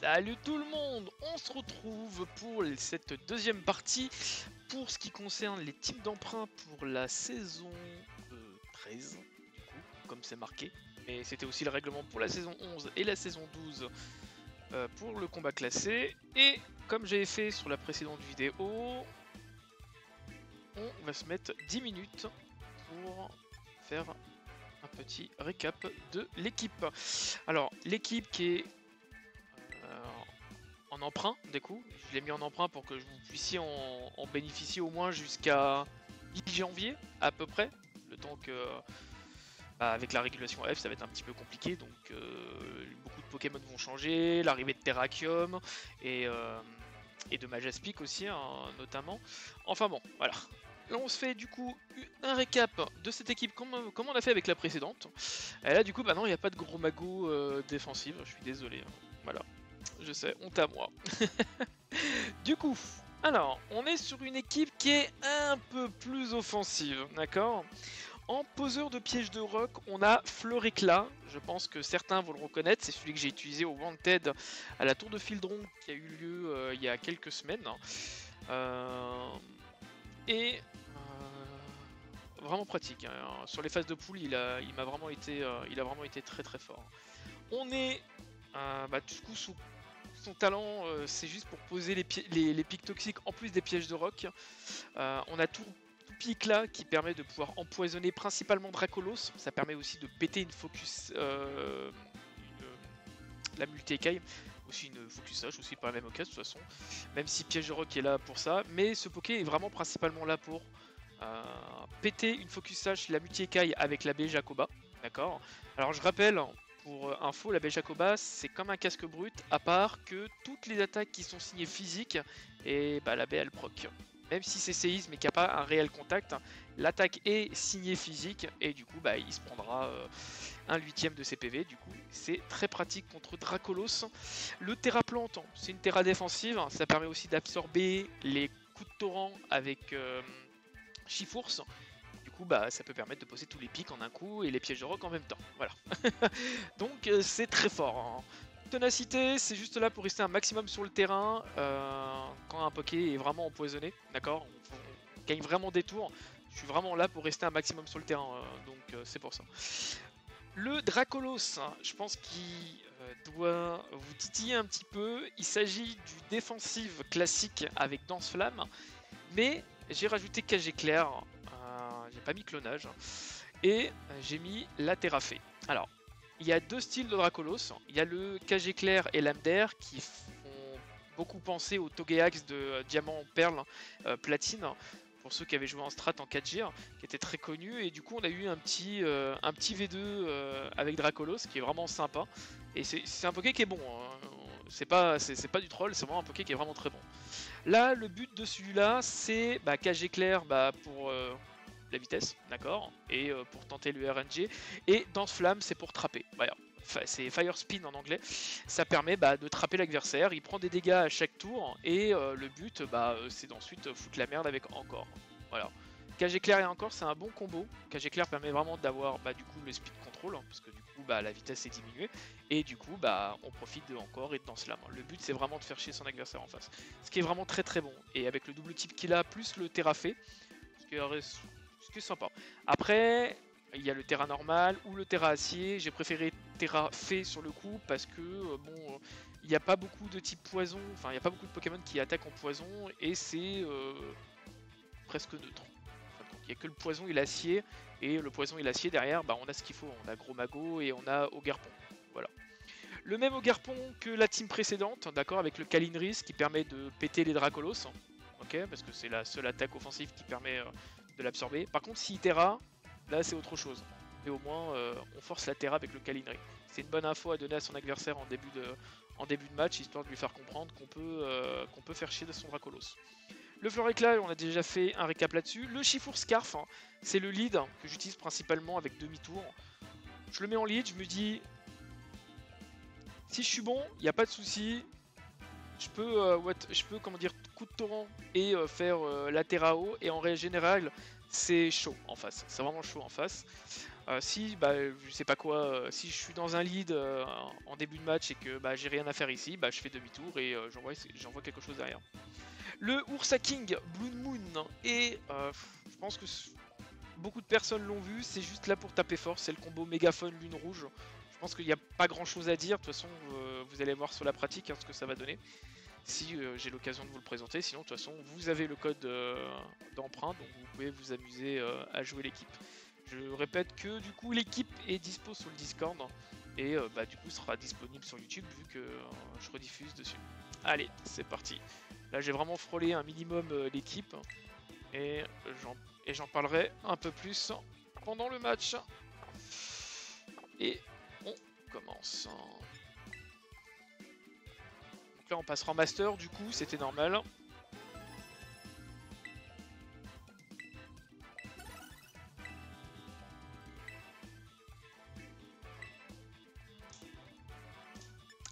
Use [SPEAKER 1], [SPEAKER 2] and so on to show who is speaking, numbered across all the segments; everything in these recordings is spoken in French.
[SPEAKER 1] Salut tout le monde, on se retrouve pour cette deuxième partie pour ce qui concerne les types d'emprunts pour la saison 13, du coup, comme c'est marqué. Mais c'était aussi le règlement pour la saison 11 et la saison 12 pour le combat classé. Et comme j'avais fait sur la précédente vidéo, on va se mettre 10 minutes pour faire un petit récap de l'équipe. Alors, l'équipe qui est en emprunt, du coup, je l'ai mis en emprunt pour que vous puissiez en bénéficier au moins jusqu'à mi-janvier, à peu près, le temps que, avec la régulation F, ça va être un petit peu compliqué, donc beaucoup de Pokémon vont changer, l'arrivée de Terrakium et de Majaspic aussi, hein, notamment. Enfin bon, voilà. Là, on se fait du coup un récap de cette équipe comme on a fait avec la précédente. Et là, du coup, bah non, il n'y a pas de gros magot défensif, je suis désolé. Hein. Voilà. Je sais, honte à moi. Du coup, alors, on est sur une équipe qui est un peu plus offensive, d'accord? En poseur de pièges de roc, on a Fleuréclat. Je pense que certains vont le reconnaître, c'est celui que j'ai utilisé au Wanted à la Tour de Fildron qui a eu lieu il y a quelques semaines. Et vraiment pratique. Hein. Sur les phases de poule, il a vraiment été très très fort. On est du coup sous son talent, c'est juste pour poser les pics toxiques en plus des pièges de roc. On a tout pic là qui permet de pouvoir empoisonner principalement Dracolos. Ça permet aussi de péter une focus, la multi-écaille. Aussi une focus sage aussi par la même occasion de toute façon. Même si piège de roc est là pour ça. Mais ce Poké est vraiment principalement là pour péter une focus sage, la multi-écaille avec la baie Jacoba. D'accord. Alors je rappelle, pour info, la baie Jacoba, c'est comme un casque brut, à part que toutes les attaques qui sont signées physiques, et bah, la baie elle proc. Même si c'est séisme et qu'il n'y a pas un réel contact, l'attaque est signée physique, et du coup bah, il se prendra un huitième de ses PV. Du coup, c'est très pratique contre Dracolos. Le Terra Plante, c'est une Terra défensive, ça permet aussi d'absorber les coups de torrent avec Chifours. Du coup, bah, ça peut permettre de poser tous les pics en un coup et les pièges de roc en même temps. Voilà. Donc, c'est très fort. Hein. Ténacité, c'est juste là pour rester un maximum sur le terrain quand un Poké est vraiment empoisonné. D'accord, on gagne vraiment des tours. Je suis vraiment là pour rester un maximum sur le terrain. Donc, c'est pour ça. Le Dracolos, hein, je pense qu'il doit vous titiller un petit peu. Il s'agit du défensive classique avec Danse Flamme. Mais j'ai rajouté cage éclair, j'ai pas mis clonage, et j'ai mis la Terrafée. Alors, il y a deux styles de Dracolos, il y a le cage éclair et l'âme d'air qui font beaucoup penser au Togeax de Diamant, Perle, Platine, pour ceux qui avaient joué en strat en 4 g qui était très connu, et du coup on a eu un petit V2 avec Dracolos qui est vraiment sympa, et c'est un Poké qui est bon, hein. C'est pas du troll, c'est vraiment un Poké qui est vraiment très bon. Là, le but de celui-là, c'est cage éclair pour la vitesse, d'accord, et pour tenter le RNG, et Danse Flamme, c'est pour trapper. Voilà. C'est Fire Spin en anglais. Ça permet de trapper l'adversaire. Il prend des dégâts à chaque tour, et le but, c'est d'ensuite foutre la merde avec encore. Voilà. Cage éclair et encore, c'est un bon combo. Cage éclair permet vraiment d'avoir du coup le speed control, hein, parce que du coup la vitesse est diminuée, et du coup on profite de encore et de Danse Flamme. Le but c'est vraiment de faire chier son adversaire en face. Ce qui est vraiment très très bon. Et avec le double type qu'il a, plus le Terrafé, ce qui est sympa. Après, il y a le Terra normal ou le Terra acier. J'ai préféré Terrafé sur le coup parce que il n'y a pas beaucoup de type poison, enfin il n'y a pas beaucoup de Pokémon qui attaquent en poison, et c'est presque neutre. Il n'y a que le poison et l'acier, et le poison et l'acier derrière, on a ce qu'il faut, on a Gros Mago et on a Ogarpon. Voilà. Le même Ogarpon que la team précédente, d'accord, avec le Calinris qui permet de péter les Dracolos, ok, parce que c'est la seule attaque offensive qui permet de l'absorber. Par contre, si Terra, là c'est autre chose. Mais au moins, on force la Terra avec le Calinri. C'est une bonne info à donner à son adversaire en début de match, histoire de lui faire comprendre qu'on peut faire chier de son Dracolos. Le Fleuréclat, on a déjà fait un récap là-dessus. Le Chifour Scarf, hein, c'est le lead que j'utilise principalement avec demi-tour. Je le mets en lead, je me dis, si je suis bon, il n'y a pas de souci. Je peux, comment dire, coup de torrent et faire la Terra haut. Et en règle générale, c'est chaud en face, c'est vraiment chaud en face. Si, bah, je sais pas quoi, si je suis dans un lead en début de match et que bah, j'ai rien à faire ici, bah, je fais demi-tour et j'envoie quelque chose derrière. Le Ursa King Blue Moon et je pense que beaucoup de personnes l'ont vu, c'est juste là pour taper fort, c'est le combo mégaphone lune rouge. Je pense qu'il n'y a pas grand chose à dire, de toute façon vous allez voir sur la pratique ce que ça va donner. Si j'ai l'occasion de vous le présenter, sinon de toute façon vous avez le code d'emprunt, donc vous pouvez vous amuser à jouer l'équipe. Je répète que du coup l'équipe est dispo sur le Discord et bah, du coup sera disponible sur YouTube vu que je rediffuse dessus. Allez, c'est parti. Là j'ai vraiment frôlé un minimum l'équipe et j'en parlerai un peu plus pendant le match. Et on commence. Donc là on passera en master, du coup c'était normal.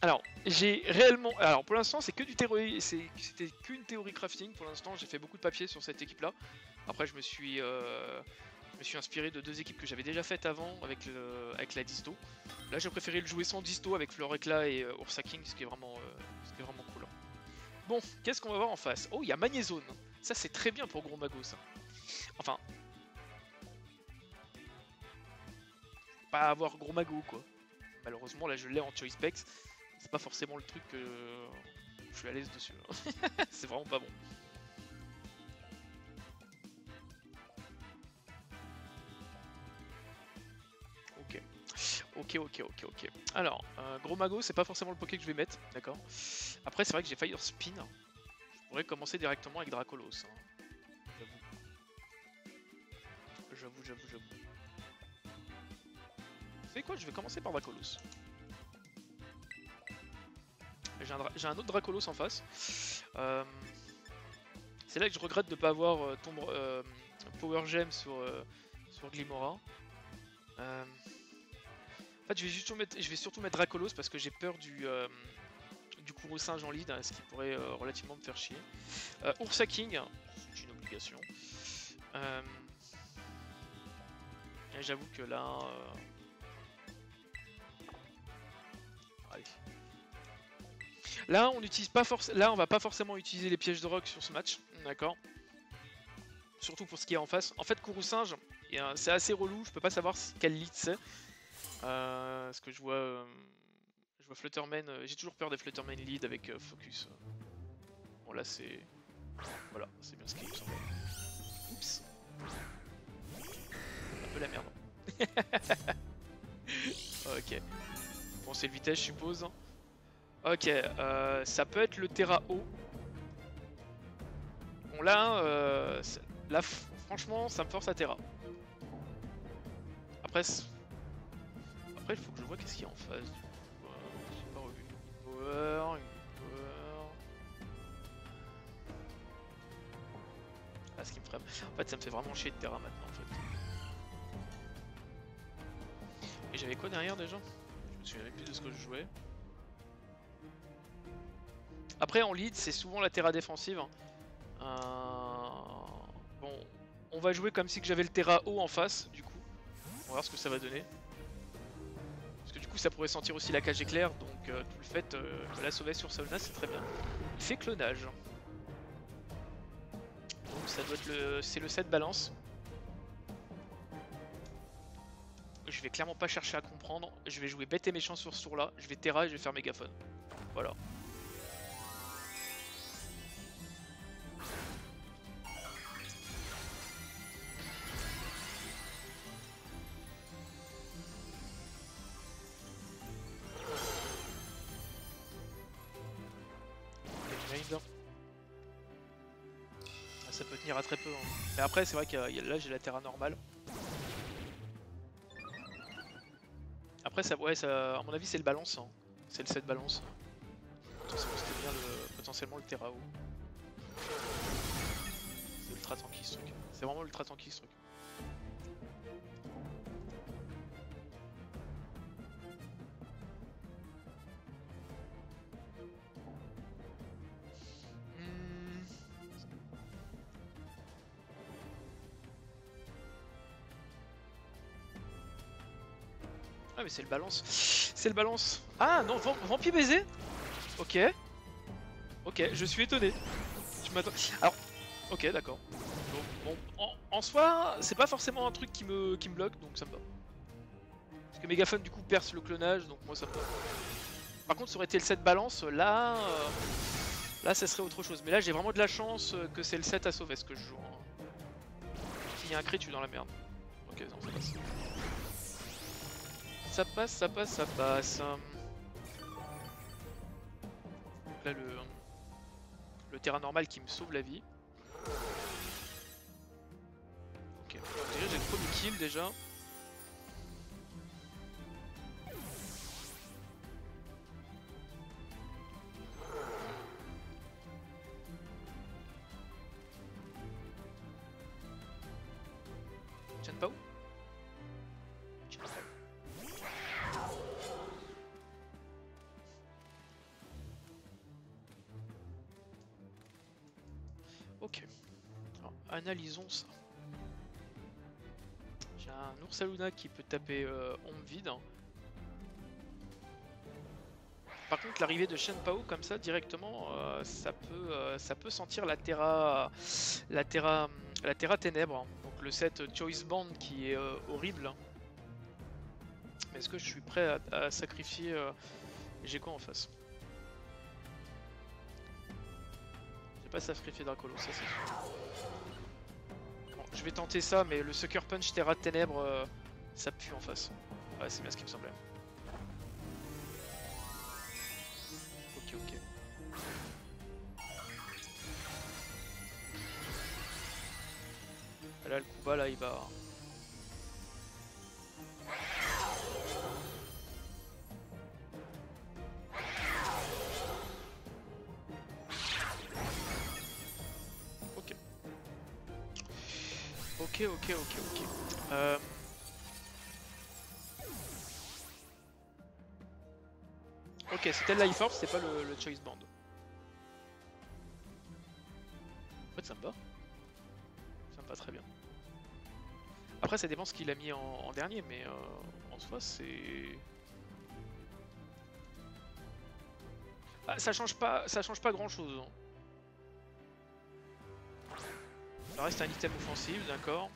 [SPEAKER 1] Alors, j'ai réellement... Alors, pour l'instant, c'est que du théorie... C'était qu'une théorie crafting. Pour l'instant, j'ai fait beaucoup de papier sur cette équipe-là. Après, je me suis inspiré de 2 équipes que j'avais déjà faites avant avec la disto. Là, j'ai préféré le jouer sans disto avec Fleur Éclat et Ursa King, ce qui est vraiment cool. Bon, qu'est-ce qu'on va voir en face? Oh, il y a Magnézone. Ça, c'est très bien pour Gros Mago, ça. Enfin... Pas avoir Gros Mago, quoi. Malheureusement, là, je l'ai en Choice Specs. C'est pas forcément le truc que je suis à l'aise dessus. C'est vraiment pas bon. Ok. Alors, Gros Mago, c'est pas forcément le poké que je vais mettre, d'accord. Après, c'est vrai que j'ai Fire Spin. Je pourrais commencer directement avec Dracolos. Hein. J'avoue. Vous savez quoi? Je vais commencer par Dracolos. J'ai un autre Dracolos en face. C'est là que je regrette de ne pas avoir Power Gem sur Glimora. En fait, je vais surtout mettre Dracolos parce que j'ai peur du Kuro-Singe en lead, hein, ce qui pourrait relativement me faire chier. Ursa King, c'est une obligation. J'avoue que là... Allez. Là, on va pas forcément utiliser les pièges de rock sur ce match, d'accord. Surtout pour ce qui est en face. En fait, Kuro-Singe, c'est assez relou, je peux pas savoir quel lead c'est. Parce que je vois Flutterman, j'ai toujours peur des Flutterman lead avec Focus. Bon là c'est... Voilà, c'est bien ce qui me semble. Oups. Un peu la merde. Ok. Bon c'est le vitesse je suppose. Ok, ça peut être le Terra haut. Bon là, franchement ça me force à Terra. Après il faut que je vois qu'est-ce qu'il y a en face. J'ai pas revu une power. Ah, ce qui me ferait... En fait ça me fait vraiment chier de Terra maintenant en fait. Et j'avais quoi derrière déjà? Je me souviens même plus de ce que je jouais. Après en lead c'est souvent la Terra défensive. Bon, on va jouer comme si j'avais le Terra haut en face du coup. On va voir ce que ça va donner. Parce que du coup ça pourrait sentir aussi la cage éclair, donc tout le fait de la sauver sur Sauna c'est très bien. Il fait clonage. Donc ça doit être c'est le set balance. Je vais clairement pas chercher à comprendre. Je vais jouer bête et méchant sur ce tour là. Je vais Terra et je vais faire mégaphone. Voilà. Ça peut tenir à très peu. Hein. Mais après, c'est vrai que là, j'ai la Terra normale. Après, ça, ouais, ça, à mon avis, c'est le balance. Hein. C'est le set balance. C'était bien potentiellement le Terra haut. C'est ultra tanky ce truc. C'est vraiment ultra tanky ce truc. Ah mais c'est le balance. C'est le balance. Ah non, vampire baiser. Ok. Ok, je suis étonné. Je m'attends. Alors, ok, d'accord. Bon, en soi, c'est pas forcément un truc qui me bloque, donc ça me va. Parce que Mégaphone du coup perce le clonage, donc moi ça me va. Par contre, ça aurait été le 7 balance, là... là, ça serait autre chose. Mais là, j'ai vraiment de la chance que c'est le 7 à sauver ce que je joue. Hein. S'il y a un crit, je suis dans la merde. Ok, non, ça passe. Ça passe, ça passe, ça passe. Donc là, le terrain normal qui me sauve la vie. Ok, déjà j'ai le premier kill déjà. Chen Pao. Ok. Alors, analysons ça. J'ai un Ursaluna qui peut taper ombre vide. Par contre, l'arrivée de Shen Pao comme ça directement, ça peut sentir la Terra Ténèbres. Donc le set Choice Band qui est horrible. Mais est-ce que je suis prêt à sacrifier Gecko en face? Je vais pas sacrifier Dracolo, ça c'est sûr. Bon, je vais tenter ça, mais le Sucker Punch Terra Ténèbres, ça pue en face. Ouais, c'est bien ce qui me semblait. Ok. Là, le coup bas, là, il va... Ok. Ok, c'était le Life Force, c'est pas le Choice Band. En fait, ça me va. Ça me va très bien. Après, ça dépend ce qu'il a mis en dernier, mais en soi, c'est... Ah, ça change pas grand-chose. Hein. Ça reste un item offensif, d'accord.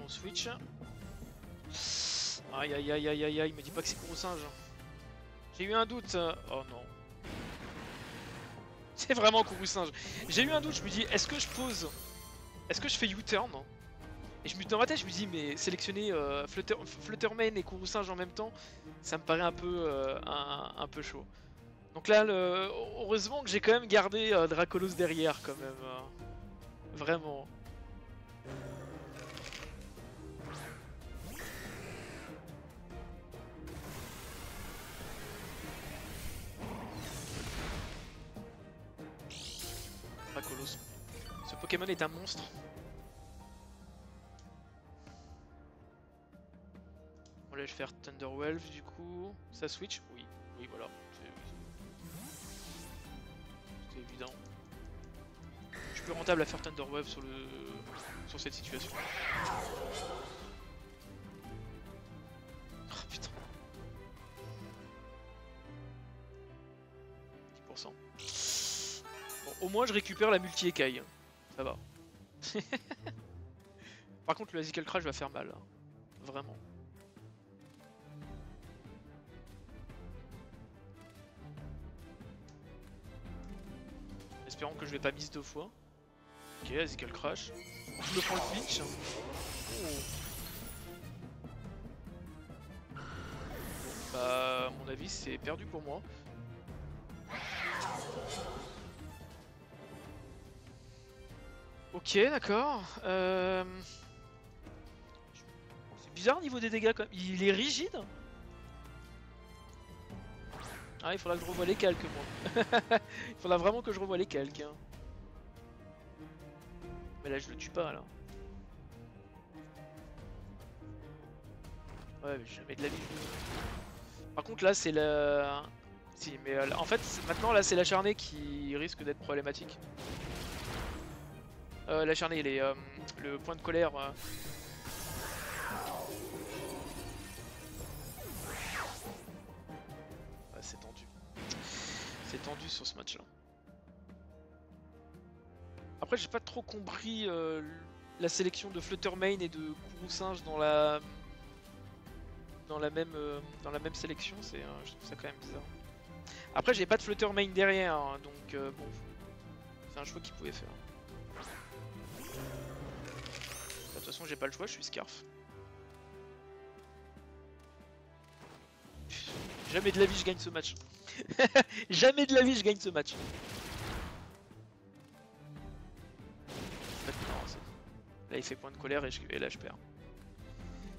[SPEAKER 1] On switch. Aïe, il me dit pas que c'est Kourou Singe. J'ai eu un doute. Oh non. C'est vraiment Kourou Singe. J'ai eu un doute, je me dis, est-ce que je pose? Est-ce que je fais U-turn? Et je me dans ma tête, je me dis, mais sélectionner Fluttermane et Kourou Singe en même temps, ça me paraît un peu chaud. Donc là, heureusement que j'ai quand même gardé Dracolos derrière, quand même. Vraiment. Dracolos. Ce Pokémon est un monstre. Bon là je vais faire Thunderwhelm du coup. Ça switch? Oui, voilà. C'est évident. Je suis plus rentable à faire Thunderwhelm sur cette situation. Oh putain. 10%. Bon, au moins je récupère la multi-écaille. Ça va. Par contre le Azical Crash va faire mal. Hein. Vraiment. Espérons que je vais pas miss 2 fois. Ok, Azical Crash. Je me prends le flinch. Oh. Bon, bah, à mon avis, c'est perdu pour moi. Ok, d'accord. C'est bizarre au niveau des dégâts quand même. Il est rigide. Ah, il faudra que je revoie les calques, moi. Il faudra vraiment que je revoie les calques. Hein. Mais là, je le tue pas, là. Ouais, mais j'ai jamais de la vie. Par contre, là, c'est la... Si, mais en fait, maintenant, là, c'est l'acharné qui risque d'être problématique. L'acharné, le point de colère... Ouais, c'est tendu. C'est tendu sur ce match-là. Après, j'ai pas trop compris la sélection de Fluttermane et de Kourou-Singe dans la même sélection. Je trouve ça quand même bizarre. Après, j'ai pas de Fluttermane derrière, hein, donc bon, c'est un choix qu'il pouvait faire. De toute façon, j'ai pas le choix, je suis Scarf. Jamais de la vie je gagne ce match. Jamais de la vie je gagne ce match. Là il fait point de colère et là je perds.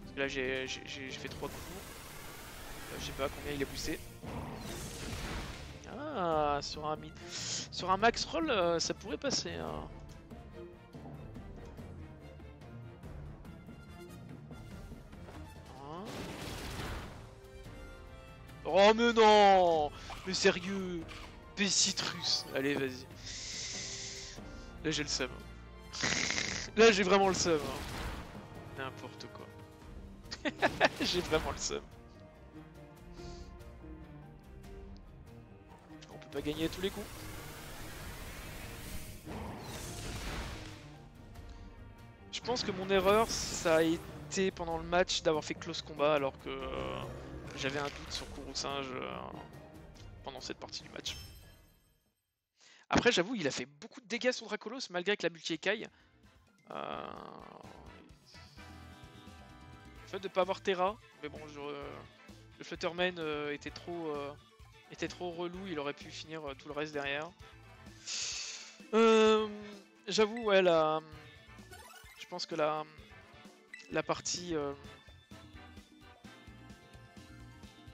[SPEAKER 1] Parce que là j'ai fait 3 coups. Je sais pas combien il a poussé. Ah, sur un max roll ça pourrait passer. Hein. Oh mais non. Mais sérieux. P-Citrus. Allez vas-y. Là j'ai le seum. Là j'ai vraiment le seum. Hein. N'importe quoi. J'ai vraiment le seum. On peut pas gagner à tous les coups. Je pense que mon erreur ça a été pendant le match d'avoir fait close combat alors que j'avais un doute sur Kourou-Singe pendant cette partie du match. Après j'avoue il a fait beaucoup de dégâts sur Dracolos malgré que la multi écaille. Le fait de pas avoir Terra, mais bon le Fluttermane était trop relou, il aurait pu finir tout le reste derrière. J'avoue ouais je pense que la partie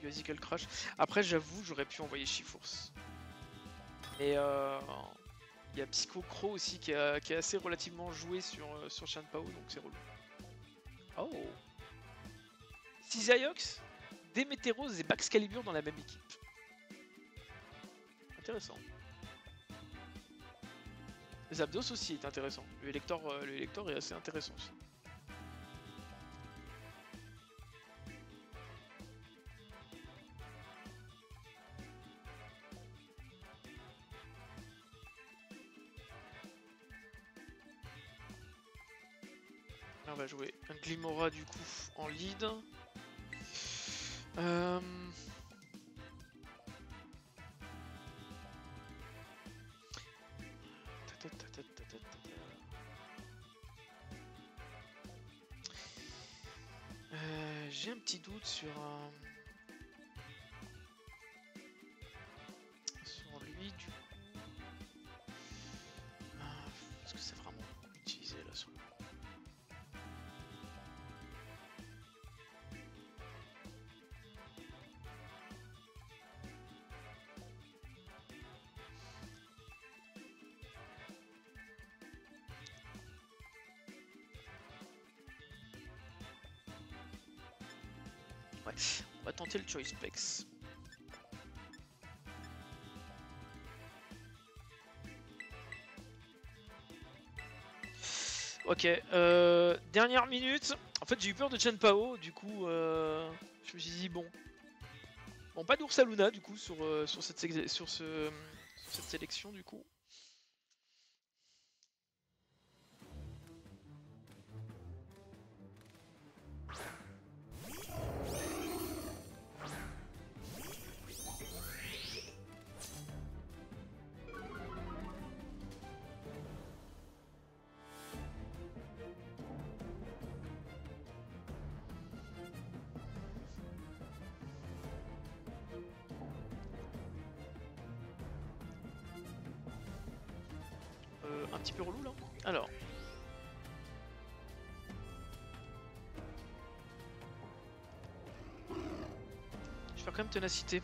[SPEAKER 1] Musical Crash. Après j'avoue j'aurais pu envoyer Shifours. Mais il y a Psycho Crow aussi qui est assez relativement joué sur Shenpao, donc c'est relou. Oh, Cisaiox, Demeteros et Baxcalibur dans la même équipe. Intéressant. Zapdos aussi est intéressant. Le Elector est assez intéressant aussi. Là, on va jouer un Glimora du coup en lead. J'ai un petit doute sur lui du coup. Est-ce que c'est vraiment utilisé là sur le coup? Ouais, on va tenter le Choice Specs. Ok, dernière minute. En fait, j'ai eu peur de Shenpao, du coup, je me suis dit bon. Bon, pas d'Ursaluna du coup sur cette sélection du coup. Un petit peu relou là. Alors. Je vais faire quand même ténacité.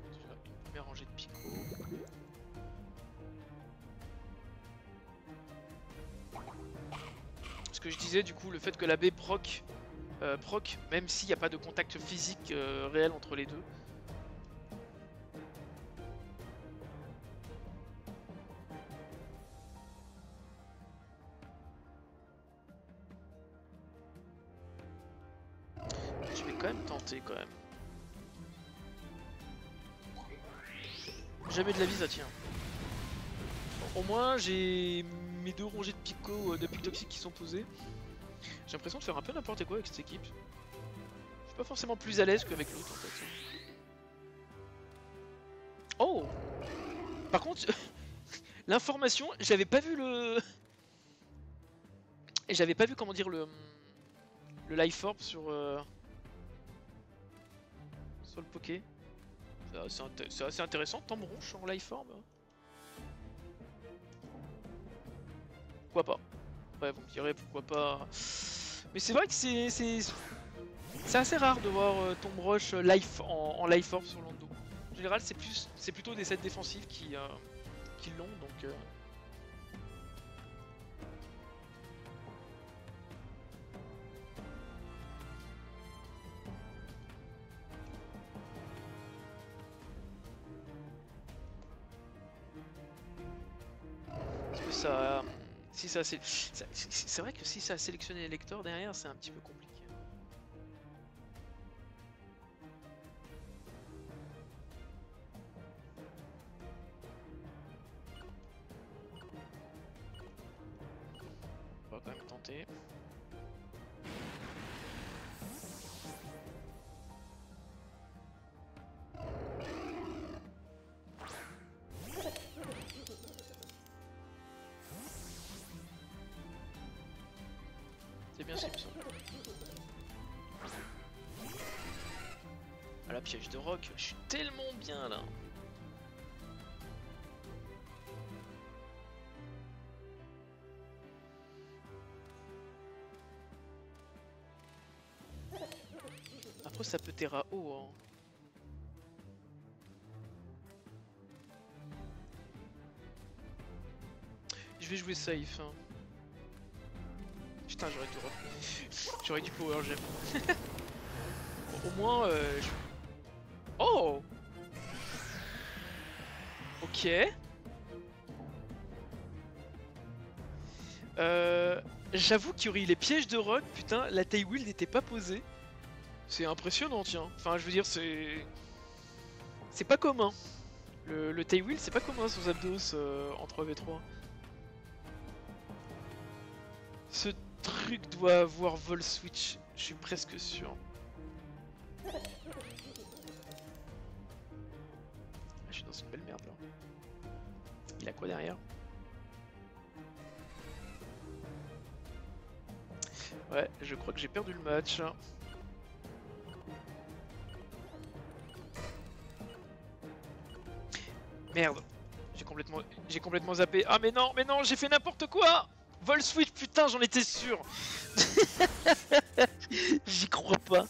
[SPEAKER 1] Déjà une première rangée de picots. Ce que je disais du coup, le fait que la baie proc, même s'il n'y a pas de contact physique réel entre les deux. Je vais quand même tenter quand même. Jamais de la vie ça tient. Bon, au moins j'ai mes 2 rangées de picots, de pics toxiques qui sont posées. J'ai l'impression de faire un peu n'importe quoi avec cette équipe. Je suis pas forcément plus à l'aise qu'avec l'autre en fait. Oh! Par contre, l'information, j'avais pas vu le... J'avais pas vu comment dire le life orb sur le poké. C'est assez intéressant, Tambronche en life orb. Pourquoi pas? Ouais, vous me direz pourquoi pas. Mais c'est vrai que c'est assez rare de voir Tombrush life en life orb sur Lando. En général, c'est plutôt des sets défensifs qui l'ont, donc... Parce que ça... Si ça c'est vrai que si ça a sélectionné les lecteurs derrière, c'est un petit peu compliqué. On va quand même tenter. C'est bien ce qu'il me semble. Ah la piège de roc, je suis tellement bien là. Après ça peut terra haut hein. Je vais jouer safe hein. Putain j'aurais dû power gem. Au moins Oh! Ok. J'avoue qu'il y aurait eu les pièges de rock, putain, la tail wheel n'était pas posée. C'est impressionnant, tiens. Enfin, je veux dire, c'est pas commun. Le tail wheel, c'est pas commun sur Zapdos en 3v3. Ce truc doit avoir vol switch, je suis presque sûr. Je suis dans une belle merde là. Il a quoi derrière? Ouais, je crois que j'ai perdu le match. Merde, j'ai complètement zappé. Ah mais non, j'ai fait n'importe quoi. Vol switch, putain, j'en étais sûr. J'y crois pas.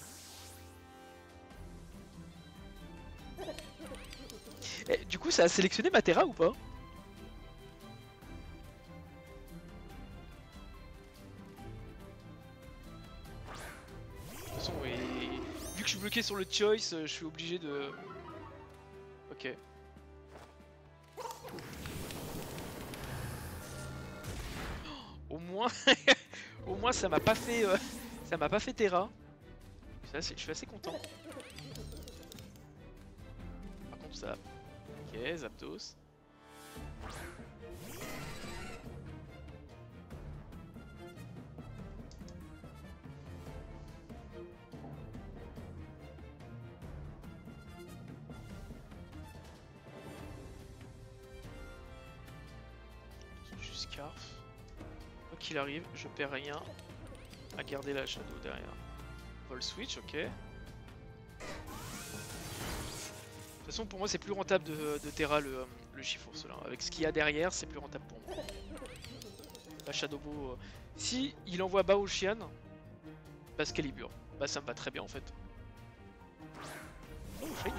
[SPEAKER 1] Et, du coup, ça a sélectionné Matera ou pas? De toute façon, vu que je suis bloqué sur le choice, je suis obligé de... Ok. Au moins, au moins ça m'a pas fait, Terra. Je suis assez content. Par contre ça, ok, Zapdos. Juste Scarf. Quoi qu'il arrive, je perds rien à garder la Shadow derrière. Vol switch, ok. De toute façon, pour moi, c'est plus rentable de Terra le Chifours là. Avec ce qu'il y a derrière, c'est plus rentable pour moi. La Shadow Ball. Si il envoie bas Ocean, Excalibur. Bah ça me va très bien en fait. Oh, shiny.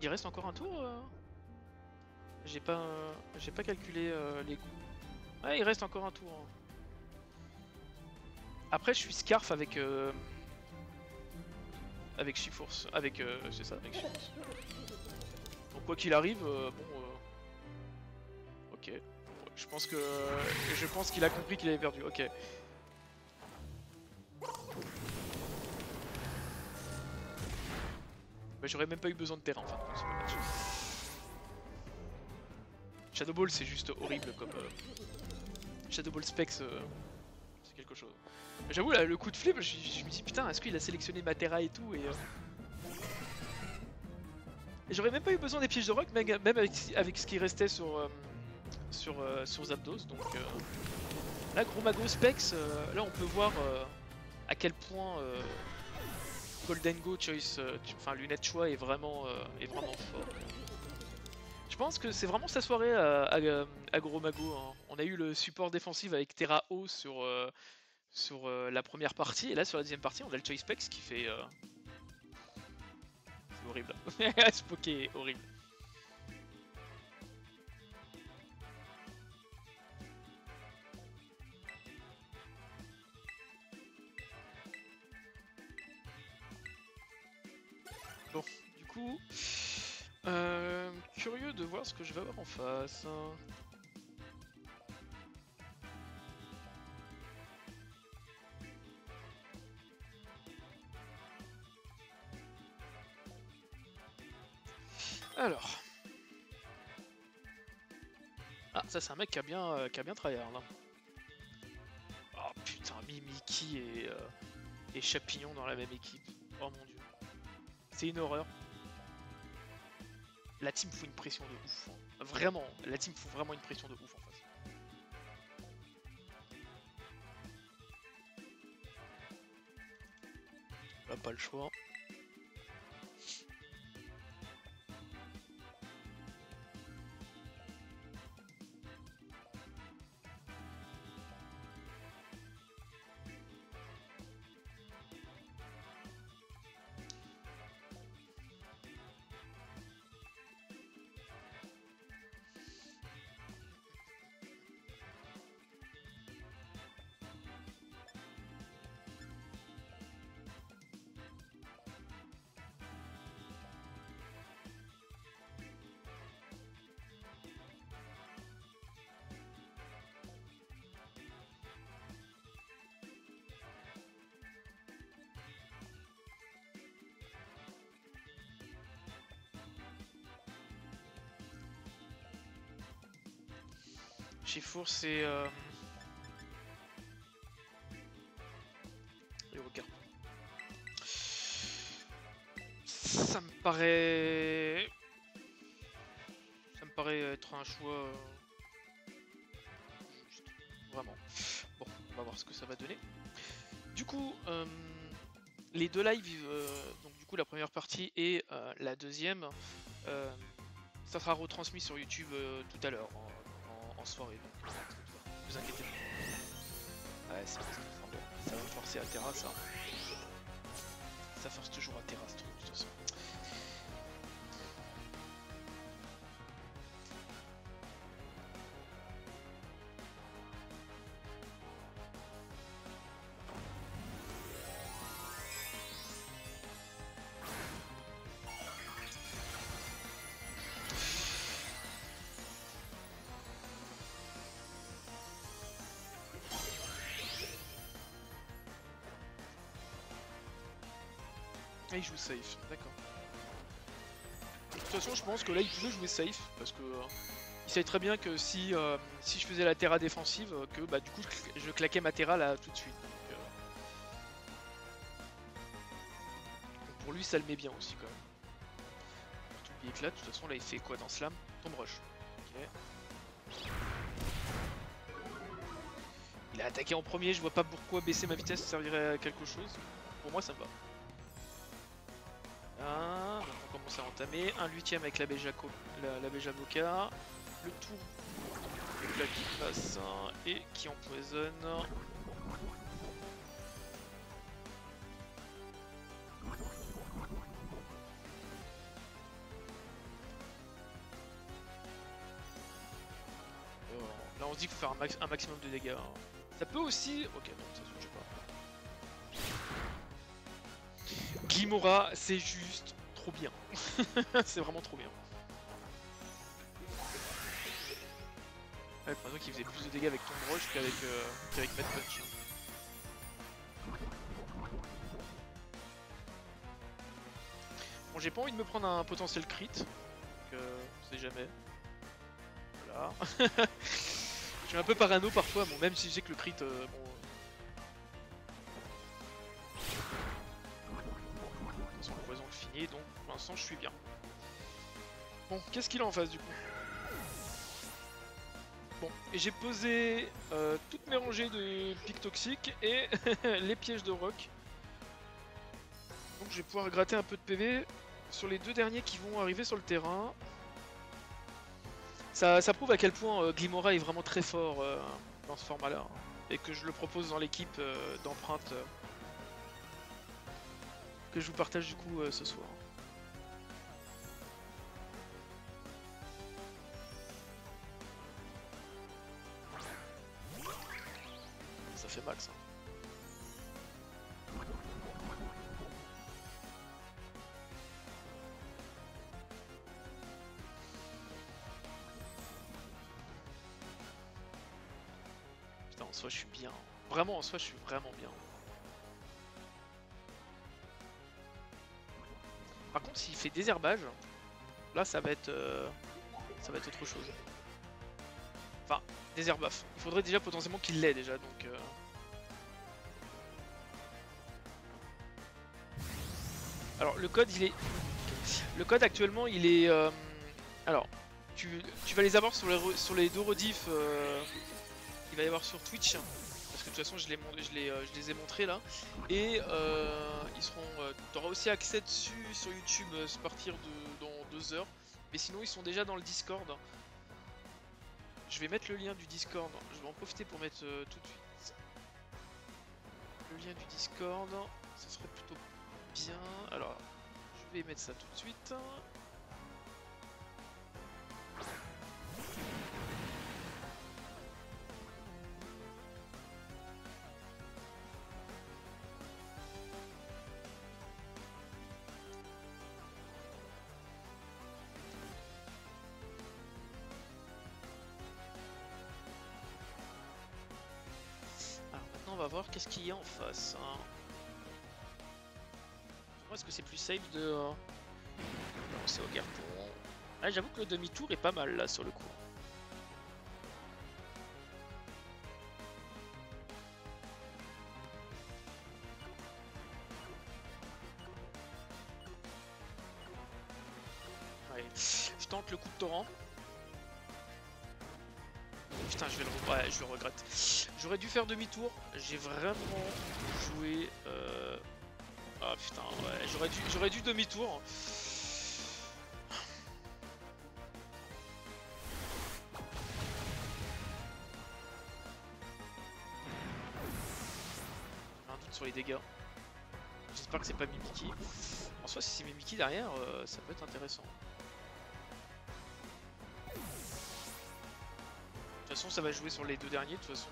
[SPEAKER 1] Il reste encore un tour J'ai pas calculé les coups. Ouais, il reste encore un tour. Hein. Après, je suis Scarf avec Shiforce, c'est ça, avec Shiforce. Donc quoi qu'il arrive, ok. Je pense qu'il a compris qu'il avait perdu. Ok. Bah, j'aurais même pas eu besoin de terrain en fait. Shadow Ball c'est juste horrible comme Shadow Ball Specs, c'est quelque chose. J'avoue là, le coup de flip, je me dis putain, est-ce qu'il a sélectionné Matera et tout et j'aurais même pas eu besoin des pièges de rock, même avec ce qui restait sur Zapdos. Donc là, Gros Mago Specs, là on peut voir à quel point Golden Go Choice, enfin Lunette Choix est vraiment fort. Je pense que c'est vraiment sa soirée à Gros Mago. Hein. On a eu le support défensif avec Terra O sur la première partie, et là sur la deuxième partie on a le Choice Specs qui fait... C'est horrible. Ce Poké est horrible. Bon, du coup... curieux de voir ce que je vais avoir en face. Alors... Ah, ça c'est un mec qui a bien tryhard là. Oh putain, Mimiki et Chapignon dans la même équipe. Oh mon dieu. C'est une horreur. La team fout une pression de ouf. Hein. Vraiment, la team fout vraiment une pression de ouf en face. Là, pas le choix. Shifour c'est... Et regarde. Ça me paraît... être un choix... juste. Vraiment. Bon, on va voir ce que ça va donner. Du coup, les deux lives, donc du coup la première partie et la deuxième, ça sera retransmis sur YouTube tout à l'heure, en soirée, donc ne vous inquiétez pas. Ouais, c'est parce que bon, ça va me forcer à Terra, ça. Ça force toujours à Terra, ce truc, de toute façon. Ah, il joue safe, d'accord. De toute façon, je pense que là, il pouvait jouer safe, parce que il savait très bien que si je faisais la Terra défensive, que bah du coup, je claquais ma Terra là tout de suite. Donc, pour lui, ça le met bien aussi quand même. Tout il éclate. De toute façon, là, il fait quoi dans Slam? Tomb Rush. Ok. Il a attaqué en premier, je vois pas pourquoi baisser ma vitesse servirait à quelque chose. Pour moi ça me va. Ah, donc on commence à entamer. Un 8ème avec la Beja Moka. Le tour avec la qui passe et qui empoisonne. Là on se dit qu'il faut faire un maximum de dégâts. Ça peut aussi... Ok, non, ça se touche pas. Glimora, c'est juste trop bien. C'est vraiment trop bien. Ouais, par exemple qu'il faisait plus de dégâts avec Tomb Rush qu'avec Mad Punch. Bon, j'ai pas envie de me prendre un potentiel crit, donc on sait jamais. Voilà. Je suis un peu parano parfois, bon, même si je sais que le crit, bon... De toute façon, le poison le finit, donc pour l'instant je suis bien. Bon, qu'est-ce qu'il a en face du coup? Bon, et j'ai posé toutes mes rangées de pics toxiques et les pièges de rock. Donc je vais pouvoir gratter un peu de PV sur les deux derniers qui vont arriver sur le terrain. Ça prouve à quel point Glimora est vraiment très fort dans ce format-là. Hein, et que je le propose dans l'équipe d'empreinte que je vous partage du coup ce soir. Ça fait mal ça. Putain, en soi je suis bien. Vraiment en soi je suis vraiment bien. Par contre s'il fait désherbage, là ça va être autre chose. Enfin, désherbaf. Il faudrait déjà potentiellement qu'il l'ait déjà donc... Alors le code il est... Le code actuellement il est... Alors, tu vas les avoir sur les deux rediffs il va y avoir sur Twitch. Parce que de toute façon je les ai montrés là. Et ils seront... tu auras aussi accès dessus sur YouTube à partir de dans 2 heures. Mais sinon ils sont déjà dans le Discord. Je vais mettre le lien du Discord. Je vais en profiter pour mettre tout de suite le lien du Discord. Ça serait plutôt bien. Alors, je vais mettre ça tout de suite. Alors maintenant on va voir qu'est-ce qu'il y a en face. Hein. Est-ce que c'est plus safe de lancer au garpon? Ah, j'avoue que le demi-tour est pas mal là sur le coup. Allez, je tente le coup de torrent. Putain, je le regrette. J'aurais dû faire demi-tour. J'ai vraiment joué. Ah putain, ouais, j'aurais dû demi-tour. J'ai un doute sur les dégâts. J'espère que c'est pas Mimiki. En soi, si c'est Mimiki derrière, ça peut être intéressant. De toute façon, ça va jouer sur les deux derniers, de toute façon.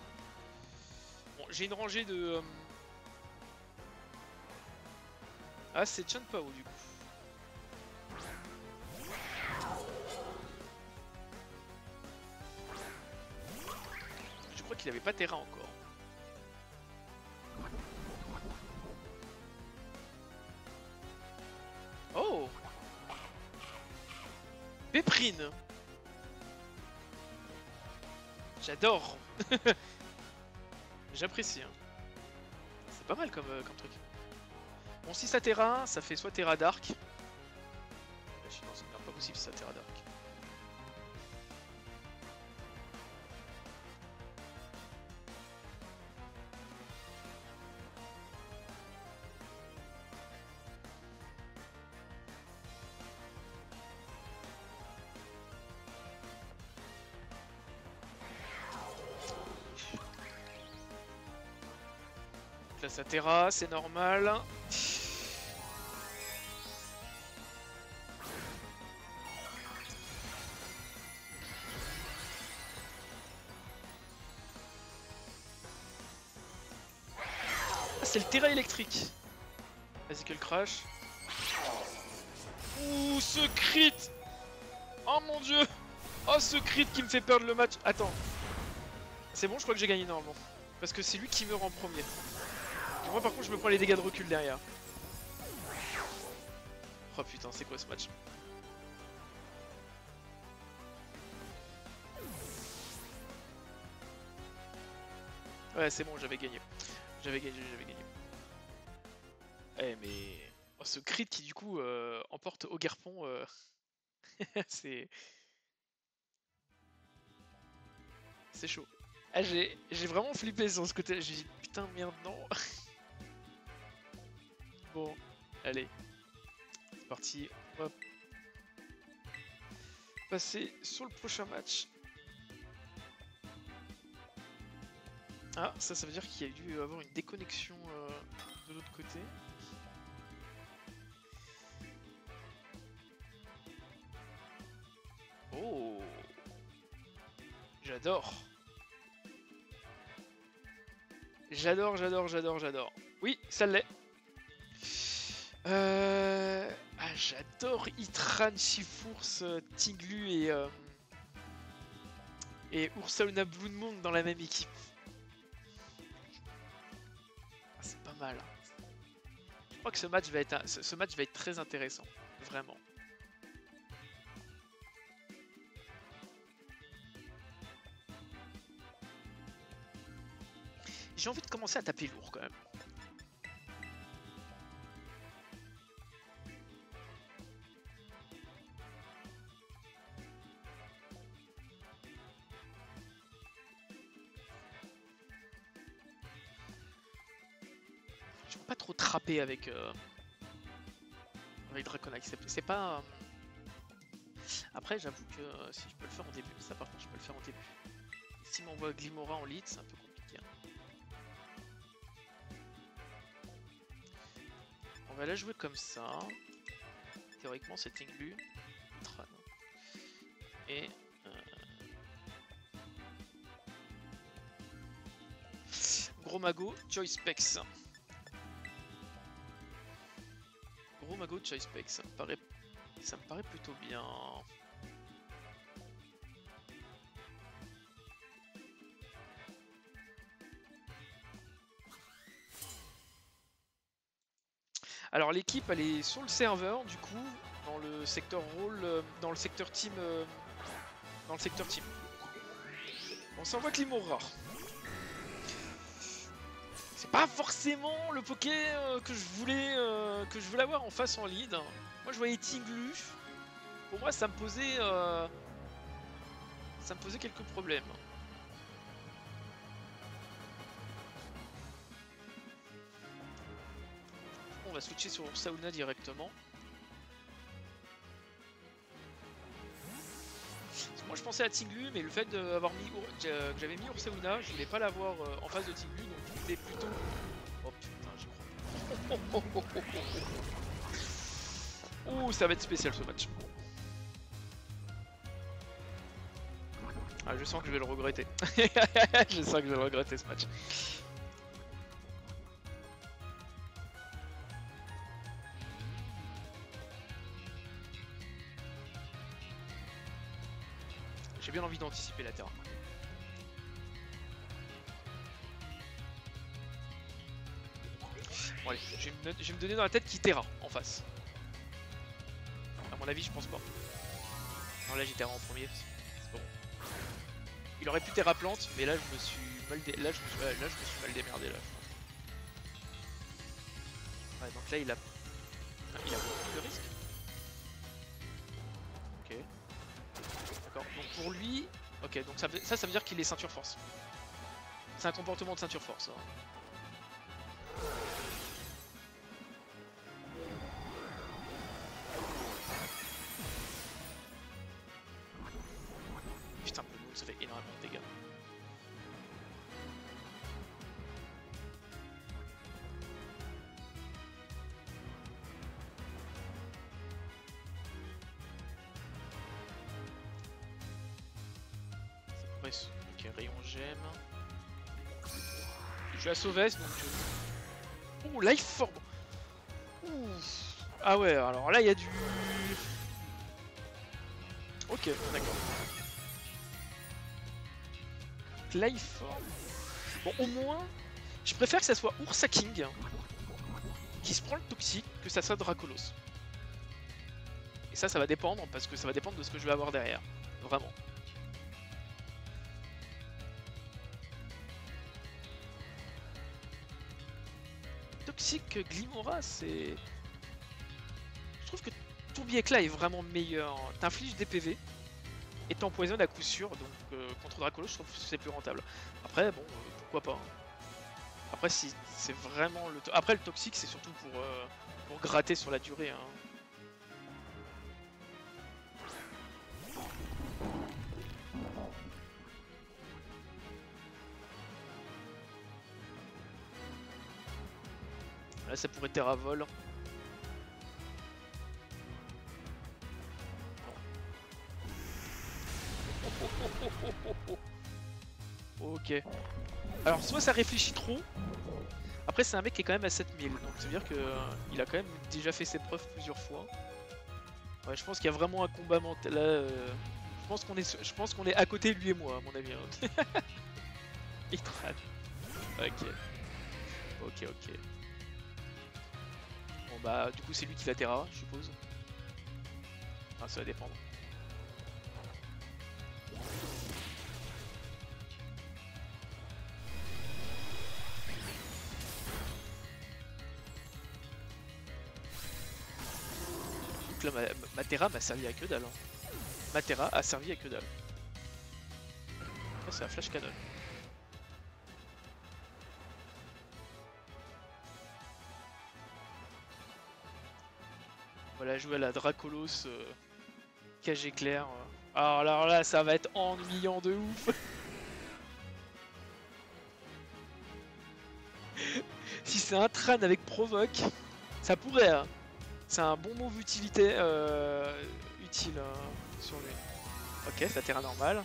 [SPEAKER 1] Bon, j'ai une rangée de... Ah, c'est Chun-Pao, du coup. Je crois qu'il avait pas Terra encore. Oh! Péprine! J'adore! J'apprécie. Hein. C'est pas mal comme truc. Bon, si ça Terra, ça fait soit Terra Dark. Non, c'est pas possible si ça Terra Dark. là ça terra, c'est normal. Ah, c'est le terra électrique. Vas-y que le crash. Ouh, ce crit! Oh mon dieu! Oh, ce crit qui me fait perdre le match. Attends. C'est bon, je crois que j'ai gagné normalement. Parce que c'est lui qui meurt en premier. Et moi par contre je me prends les dégâts de recul derrière. Oh putain, c'est quoi ce match? Ouais, c'est bon, j'avais gagné. J'avais gagné. Eh mais... Oh, ce crit qui du coup emporte Ogerpon, c'est chaud. Ah, j'ai vraiment flippé sur ce côté. J'ai dit putain merde non. Bon, allez. C'est parti. On va passer sur le prochain match. Ah, ça veut dire qu'il y a dû avoir une déconnexion de l'autre côté. Oh, j'adore. J'adore. Oui, ça l'est. Ah, j'adore Itran, Shifours, Tinglu et Ursaluna Blood Moon dans la même équipe. Ah, c'est pas mal. Je crois que ce match va être très intéressant, vraiment. J'ai envie de commencer à taper lourd quand même. Je peux pas trop trapper avec Draconax. C'est pas... Après j'avoue que si je peux le faire en début, ça par contre je peux le faire en début. S'il m'envoie Glimora en lead, c'est un peu compliqué. On va la jouer comme ça. Théoriquement c'est Tinglu, Utran. Et... Gros Mago, Choice Specs. Gros Mago, Choice Specs, ça me paraît plutôt bien. Alors l'équipe elle est sur le serveur du coup, dans le secteur rôle, dans le secteur team. On s'envoie Glimora. C'est pas forcément le poké que je voulais avoir en face en lead. Moi je voyais Tinglu. Pour moi ça me posait quelques problèmes. On va switcher sur Ursaluna directement. Moi je pensais à Tinglu, mais le fait d'avoir mis que j'avais mis Ursaluna, je voulais pas l'avoir en face de Tinglu, donc c'était plutôt... Oh putain, j'y crois. Oh, ça va être spécial ce match. Ah, je sens que je vais le regretter. Je sens que je vais le regretter ce match. J'ai bien envie d'anticiper la terre. Bon allez, je vais me donner dans la tête qui terra en face. À mon avis, je pense pas. Non, là j'ai terra en premier. C'est pas bon. Il aurait pu terra plante, mais là je me suis mal démerdé là. Ouais, donc là il a beaucoup de risque. Ok. D'accord. Donc pour lui, ok. Donc ça veut dire qu'il est ceinture force. C'est un comportement de ceinture force. Hein. Putain, ça fait énormément de dégâts. Ok, rayon gemme. Je suis à Sauvès donc. Ouh, Life Form. Ouh. Ah ouais, alors là il y a du. Ok, d'accord. Life Form. Bon, au moins, je préfère que ça soit Ursa King qui se prend le toxique que ça soit Dracolos. Et ça va dépendre parce que ça va dépendre de ce que je vais avoir derrière. Vraiment. Toxique Glimora, c'est. Je trouve que Tourbiéclat est vraiment meilleur. T'infliges des PV et t'empoisonnes à coup sûr. Donc contre Dracolos, je trouve que c'est plus rentable. Après, bon, pourquoi pas. Hein. Après, si c'est vraiment le. Après, le toxique, c'est surtout pour gratter sur la durée. Hein. Là, ça pourrait Terravol. Ok. Alors, soit ça réfléchit trop. Après, c'est un mec qui est quand même à 7000. Donc, ça veut dire qu'il a quand même déjà fait ses preuves plusieurs fois. Ouais, je pense qu'il y a vraiment un combat mental. Là, je pense qu'on est à côté, lui et moi, à mon avis. Hein. Itran. Ok. Ok, ok. Bon, bah, du coup, c'est lui qui la terra, je suppose. Enfin, ça va dépendre. Donc là, ma Terra m'a servi à que dalle. Hein. Ma Terra a servi à que dalle. Là, c'est un flash cannon. Voilà, jouer à la Dracolos cage éclair. Alors là, ça va être ennuyant de ouf. Si c'est un Tran avec provoque, ça pourrait. Hein. C'est un bon move utilité, utile sur lui. Ok, ça terrain normal.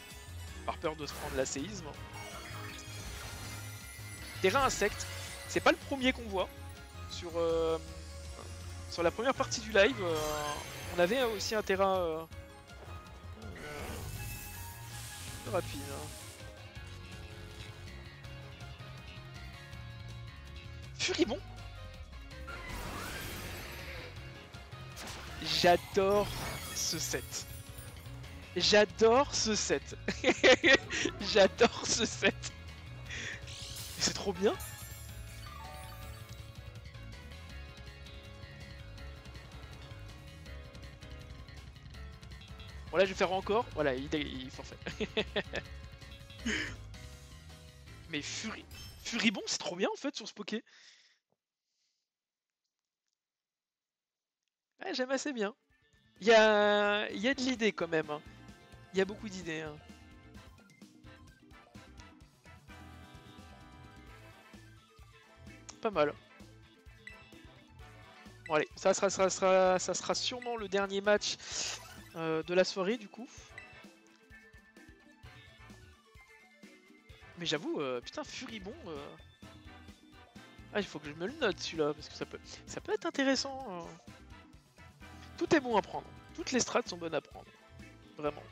[SPEAKER 1] Par peur de se prendre la séisme. Terrain insecte, c'est pas le premier qu'on voit. Sur la première partie du live, on avait aussi un terrain rapide. Hein. Furibon. J'adore ce set. J'adore ce set. J'adore ce set. C'est trop bien. Bon là je vais faire encore. Voilà, il forfait. Mais Furibon c'est trop bien en fait sur ce poké. Ouais, j'aime assez bien. Il y a de l'idée quand même. Hein. Il y a beaucoup d'idées. Hein. Pas mal. Bon allez, ça sera sûrement le dernier match de la soirée du coup. Mais j'avoue, putain, Furibon. Ah, il faut que je me le note celui-là, parce que ça peut être intéressant. Tout est bon à prendre. Toutes les strats sont bonnes à prendre. Vraiment.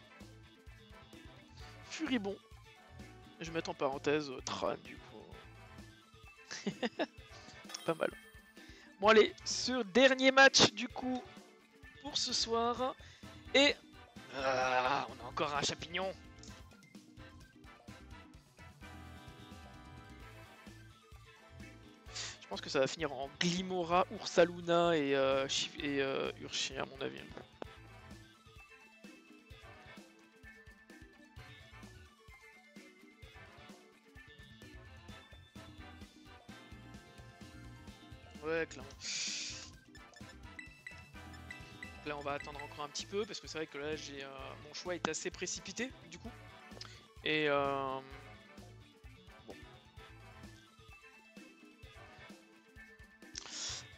[SPEAKER 1] Furibon. Je vais mettre en parenthèse Tran du coup. Pas mal. Bon allez, ce dernier match du coup pour ce soir. Et... on a encore un champignon. Je pense que ça va finir en Glimora, Ursaluna et Urshi à mon avis. Ouais, clairement. Là, on va attendre encore un petit peu parce que c'est vrai que là, mon choix est assez précipité du coup. Et bon.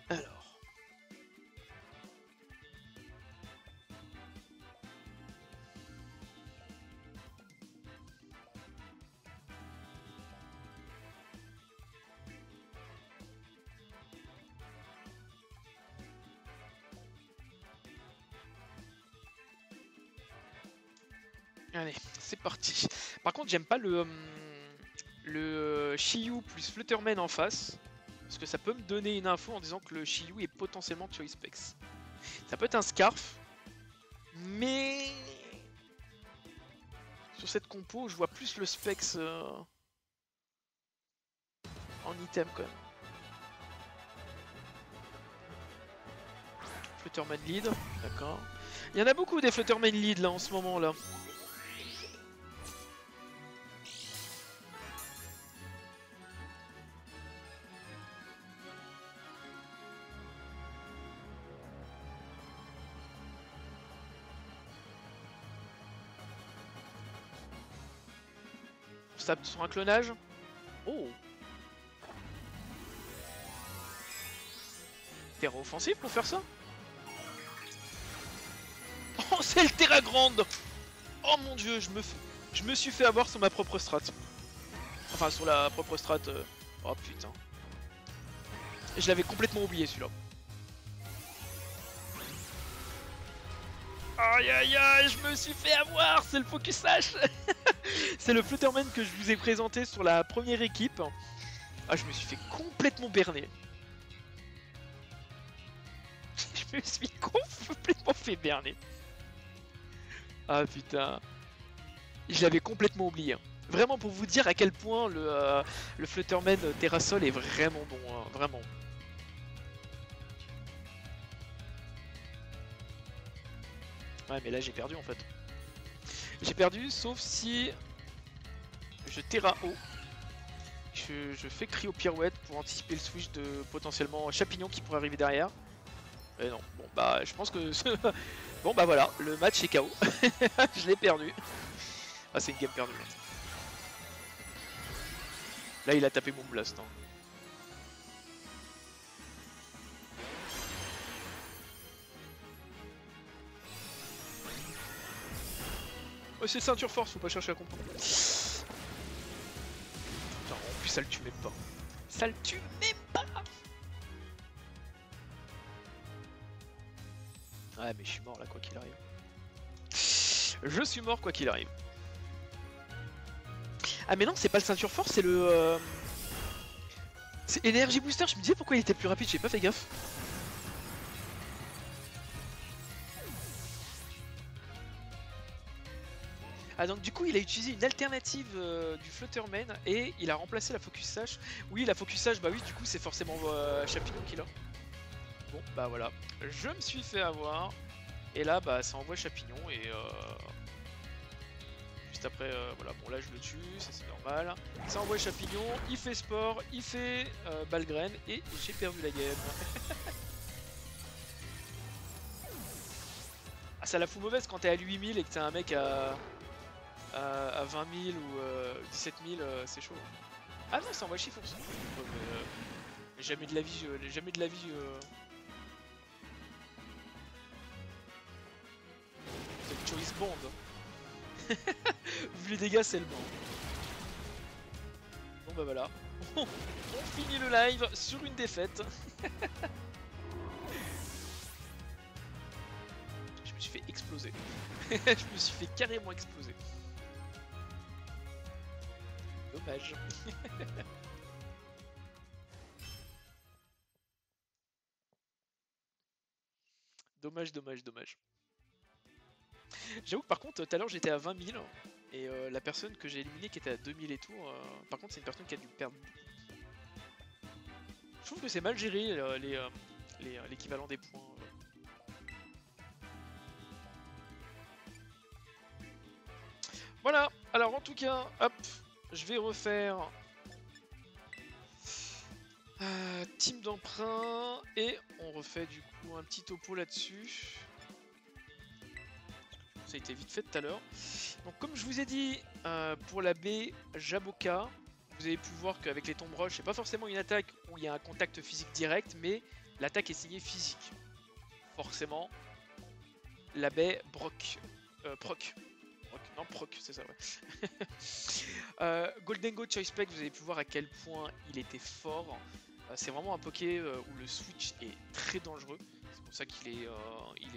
[SPEAKER 1] Alors. Allez, c'est parti. Par contre, j'aime pas le Shiyu plus Flutterman en face. Parce que ça peut me donner une info en disant que le Shiyu est potentiellement Choice Specs. Ça peut être un Scarf. Mais... Sur cette compo, je vois plus le Specs en item quand même. Flutterman lead, d'accord. Il y en a beaucoup des Flutterman lead là en ce moment là. On se tape sur un clonage. Oh. Terra offensif pour faire ça. Oh, c'est le Terra Grande. Oh mon dieu, je me suis fait avoir sur ma propre strat. Enfin, sur la propre strat. Oh putain. Je l'avais complètement oublié celui-là. Aïe aïe aïe, je me suis fait avoir. C'est le Focus Sash. C'est le Flutterman que je vous ai présenté sur la première équipe. Ah, je me suis fait complètement berner. Je me suis complètement fait berner. Ah putain. Je l'avais complètement oublié. Vraiment pour vous dire à quel point le Flutterman Terrasol est vraiment bon, hein, vraiment. Ouais mais là j'ai perdu en fait. J'ai perdu sauf si je Terra haut. Je fais cryo pirouette pour anticiper le switch de potentiellement Chapignon qui pourrait arriver derrière. Et non, bon bah je pense que... bon bah voilà, le match est KO. Je l'ai perdu. Ah c'est une game perdue. Là il a tapé mon blast. Hein. Oh, c'est ceinture force, faut pas chercher à comprendre. Putain, en plus ça le tue même pas. Ça le tue même pas. Ouais mais je suis mort là quoi qu'il arrive. Je suis mort quoi qu'il arrive. Ah mais non c'est pas le ceinture force, c'est le... C'est Energy Booster, je me disais pourquoi il était plus rapide, j'ai pas fait gaffe. Ah donc du coup il a utilisé une alternative du Flutterman et il a remplacé la Focus Sash. Oui la Focus Sash, bah oui du coup c'est forcément Chapignon qui l'a. Bon bah voilà, je me suis fait avoir. Et là bah ça envoie Chapignon et juste après voilà bon là je le tue, ça c'est normal. Ça envoie Chapignon, il fait sport, il fait Balgraine et j'ai perdu la game. Ah ça la fout mauvaise quand t'es à 8000 et que t'as un mec à 20 000 ou 17 000, c'est chaud. Ah non, ça envoie chiffon. Ouais, mais, jamais de la vie, jamais de la vie. C'est le choice bond. Vu les dégâts, c'est le bon. Bon bah voilà. On finit le live sur une défaite. Je me suis fait exploser. Je me suis fait carrément exploser. Dommage. Dommage, dommage, dommage. J'avoue que par contre, tout à l'heure j'étais à 20 000 et la personne que j'ai éliminée qui était à 2000 et tout, par contre c'est une personne qui a dû perdre. Je trouve que c'est mal géré l'équivalent des points. Voilà, alors en tout cas, hop, je vais refaire team d'emprunt et on refait du coup un petit topo là-dessus. Ça a été vite fait tout à l'heure. Donc comme je vous ai dit, pour la baie Jaboka, vous avez pu voir qu'avec les tombes roches, c'est pas forcément une attaque où il y a un contact physique direct, mais l'attaque est signée physique. Forcément, la baie Proc. Non, Proc, c'est ça, ouais. Golden Go Choice Spec, vous avez pu voir à quel point il était fort. C'est vraiment un Poké où le switch est très dangereux. C'est pour ça qu'il est,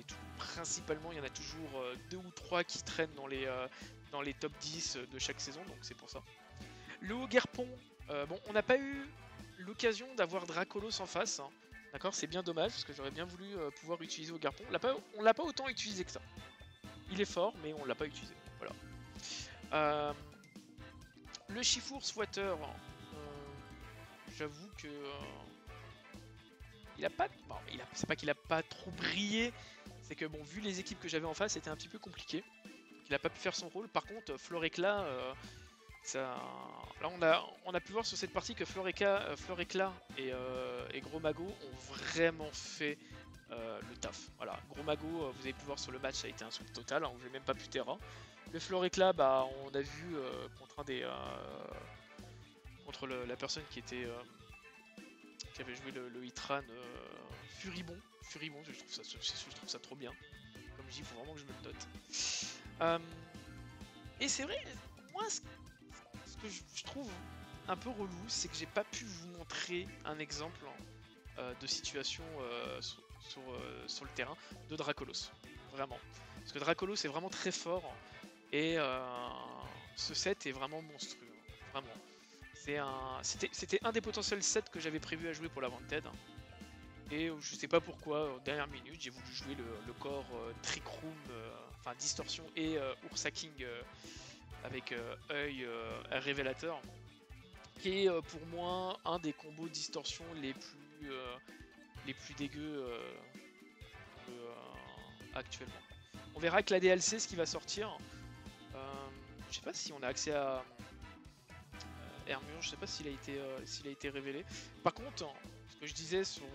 [SPEAKER 1] tout. Principalement, il y en a toujours 2 ou 3 qui traînent dans les top 10 de chaque saison, donc c'est pour ça. Le Hogarpon, bon, on n'a pas eu l'occasion d'avoir Dracolos en face, hein. D'accord, c'est bien dommage parce que j'aurais bien voulu pouvoir utiliser Hogarpon. On l'a pas autant utilisé que ça. Il est fort, mais on l'a pas utilisé. Voilà. Le Chifours Water, j'avoue que il a pas, bon, c'est pas qu'il a pas trop brillé, c'est que bon, vu les équipes que j'avais en face, c'était un petit peu compliqué. Il a pas pu faire son rôle. Par contre, Floréclat, là on a pu voir sur cette partie que Floréclat et Gros Mago ont vraiment fait le taf. Voilà, Gros Mago, vous avez pu voir sur le match, ça a été un sweep total, hein, où j'ai même pas pu terrain. Le Floréclat, bah on a vu contre la personne qui avait joué le Hitran Furibon, je trouve ça trop bien. Comme je dis, il faut vraiment que je me le note. Et c'est vrai, moi ce que je trouve un peu relou, c'est que j'ai pas pu vous montrer un exemple de situation sur le terrain de Dracolos. Vraiment. Parce que Dracolos est vraiment très fort et ce set est vraiment monstrueux. Vraiment. C'était un des potentiels sets que j'avais prévu à jouer pour la Wanted. Et je sais pas pourquoi, dernière minute, j'ai voulu jouer le corps Trick Room, enfin Distorsion et Ursaking avec œil révélateur, qui est pour moi un des combos Distorsion les plus dégueux actuellement. On verra avec la DLC ce qui va sortir. Je sais pas si on a accès à Hermion, je sais pas s'il a été révélé. Par contre, ce que je disais sur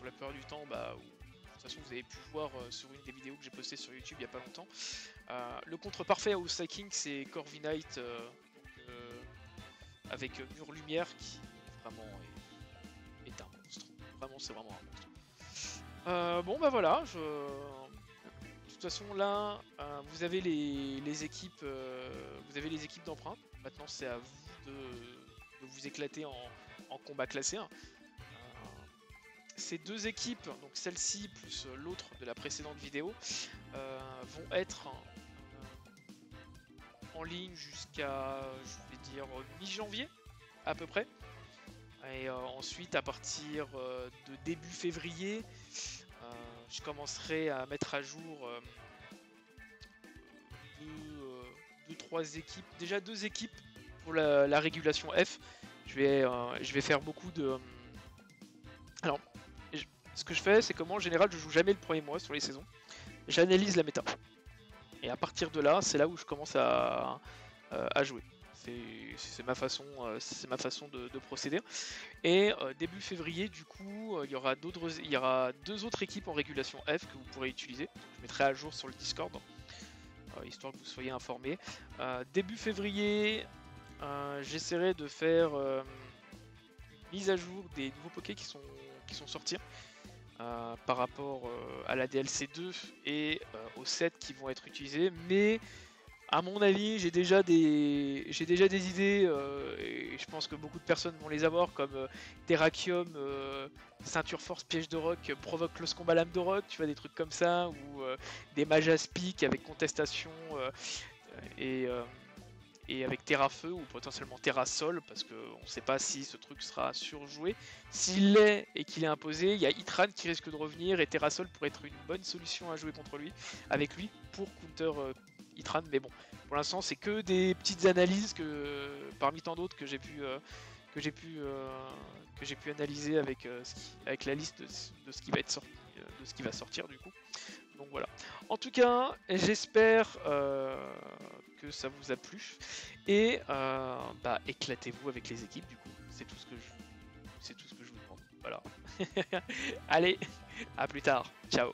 [SPEAKER 1] la plupart du temps, bah, où, de toute façon vous avez pu voir sur une des vidéos que j'ai postées sur YouTube il y a pas longtemps, le contre parfait à Ursaking c'est Corviknight avec Mur Lumière qui vraiment est un monstre. Vraiment, c'est vraiment un monstre. Bon bah voilà, de toute façon là vous avez les équipes d'emprunt. Maintenant c'est à vous de vous éclater en combat classé. Ces deux équipes, donc celle-ci plus l'autre de la précédente vidéo, vont être en ligne jusqu'à, je vais dire, mi-janvier à peu près. Et ensuite, à partir de début février, je commencerai à mettre à jour 2-3 équipes, déjà 2 équipes pour la régulation F. Je vais faire beaucoup de... Alors, ce que je fais, c'est que moi en général je joue jamais le premier mois sur les saisons. J'analyse la méta. Et à partir de là, c'est là où je commence à jouer. C'est ma façon de procéder. Et début février, du coup, il y aura 2 autres équipes en régulation F que vous pourrez utiliser. Je mettrai à jour sur le Discord, histoire que vous soyez informés. Début février, j'essaierai de faire une mise à jour des nouveaux Pokés qui sont sortis. Par rapport à la DLC 2 et aux sets qui vont être utilisés, mais à mon avis j'ai déjà des idées et je pense que beaucoup de personnes vont les avoir, comme Terrakium, Ceinture Force, Piège de Rock, Provoque Close Combat Lame de Rock, tu vois, des trucs comme ça, ou des Majas Peak avec Contestation et avec Terra-Feu ou potentiellement Terra-Sol, parce qu'on ne sait pas si ce truc sera surjoué. S'il l'est et qu'il est imposé, il y a Hitran qui risque de revenir et Terra-Sol pourrait être une bonne solution à jouer contre lui, avec lui, pour counter Hitran. Mais bon, pour l'instant c'est que des petites analyses parmi tant d'autres que j'ai pu analyser avec la liste de ce qui va être sorti, de ce qui va sortir du coup. Donc voilà. En tout cas, j'espère que ça vous a plu et éclatez-vous avec les équipes du coup. C'est tout ce que je vous demande. Voilà. Allez, à plus tard. Ciao.